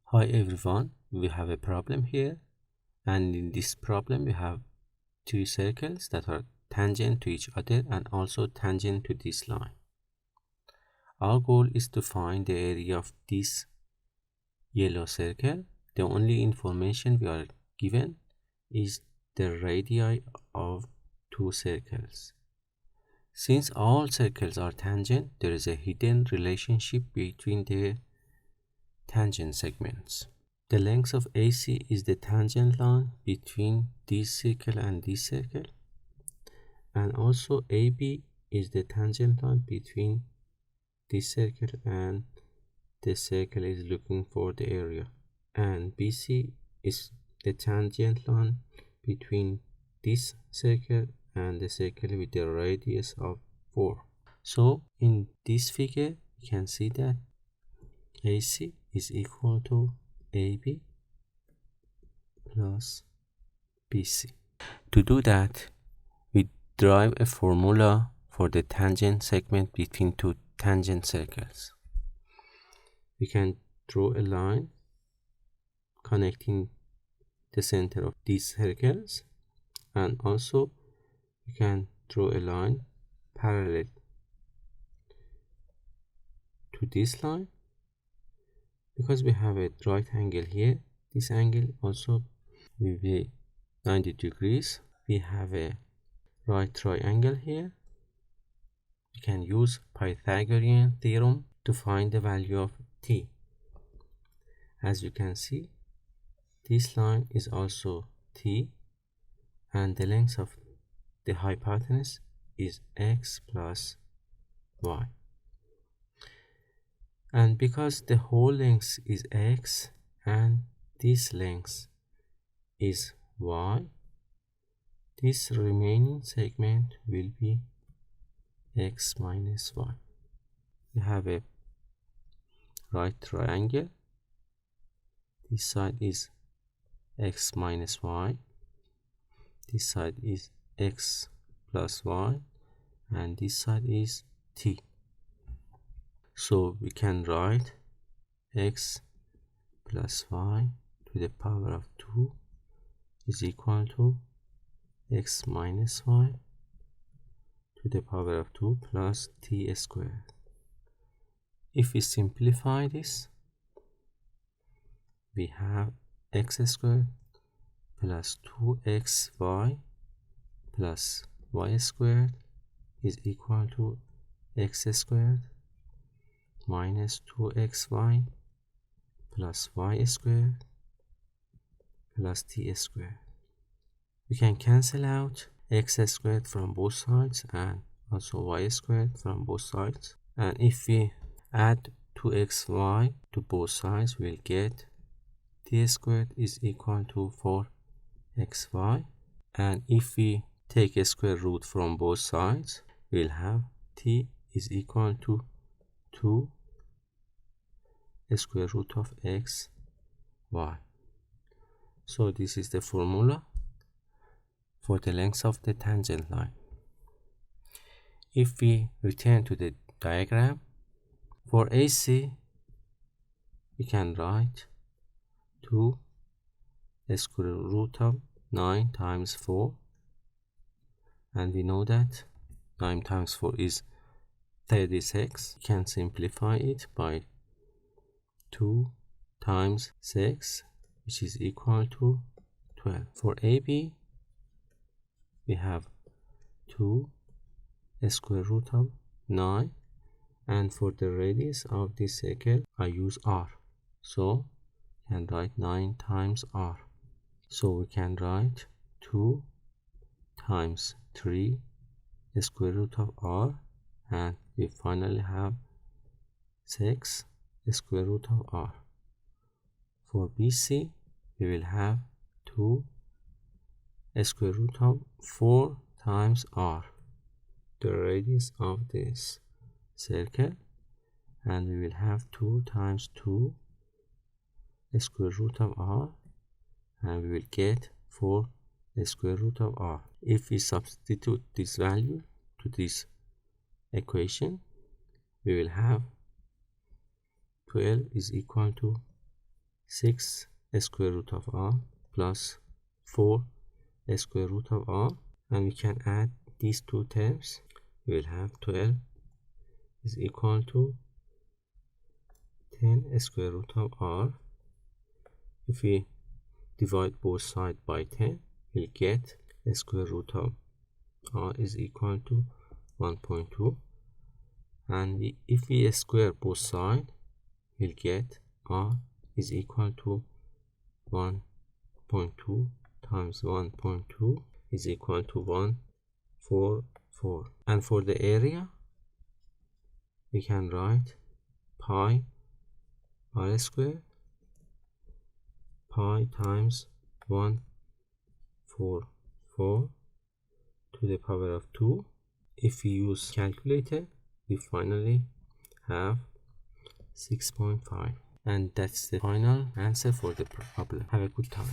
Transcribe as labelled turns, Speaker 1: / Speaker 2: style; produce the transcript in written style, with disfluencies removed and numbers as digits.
Speaker 1: Hi everyone, we have a problem here, and in this problem we have two circles that are tangent to each other and also tangent to this line. Our goal is to find the area of this yellow circle. The only information we are given is the radii of two circles. Since all circles are tangent, there is a hidden relationship between their tangent segments. The length of AC is the tangent line between this circle and this circle, and also AB is the tangent line between this circle and the circle is looking for the area, and BC is the tangent line between this circle and the circle with the radius of 4. So in this figure you can see that AC is equal to AB plus BC. To do that, we derive a formula for the tangent segment between two tangent circles. We can draw a line connecting the center of these circles, and also we can draw a line parallel to this line. Because we have a right angle here, this angle also will be 90 degrees. We have a right triangle here. We can use Pythagorean theorem to find the value of t. As you can see, this line is also t, and the length of the hypotenuse is x plus y. And because the whole length is x and this length is y, this remaining segment will be x minus y. We have a right triangle. This side is x minus y. This side is x plus y. And this side is t. So we can write x plus y to the power of 2 is equal to x minus y to the power of 2 plus t squared. If we simplify this, we have x squared plus 2xy plus y squared is equal to x squared minus 2xy plus y squared plus t squared. We can cancel out x squared from both sides and also y squared from both sides. And if we add 2xy to both sides, we'll get t squared is equal to 4xy. And if we take a square root from both sides, we'll have t is equal to 2 square root of x y. So this is the formula for the length of the tangent line. If we return to the diagram, for AC we can write 2 square root of 9 times 4, and we know that 9 times 4 is 36. We can simplify it by 2 times 6, which is equal to 12. For AB, we have 2 square root of 9, and for the radius of this circle, I use r. So, I can write 9 times r. So, we can write 2 times 3 square root of r, and we finally have 6 square root of r. For BC, we will have 2 square root of 4 times r, the radius of this circle, and we will have 2 times 2 square root of r, and we will get 4 square root of r. If we substitute this value to this equation, we will have 12 is equal to 6 square root of r plus 4 square root of r, and we can add these two terms. We will have 12 is equal to 10 square root of r. If we divide both sides by 10, we'll get square root of r is equal to 1.2, and if we square both sides, we'll get r is equal to 1.2 times 1.2 is equal to 144. And for the area, we can write pi r squared pi times 144 to the power of 2. If we use calculator, we finally have 6.5. And that's the final answer for the problem. Have a good time.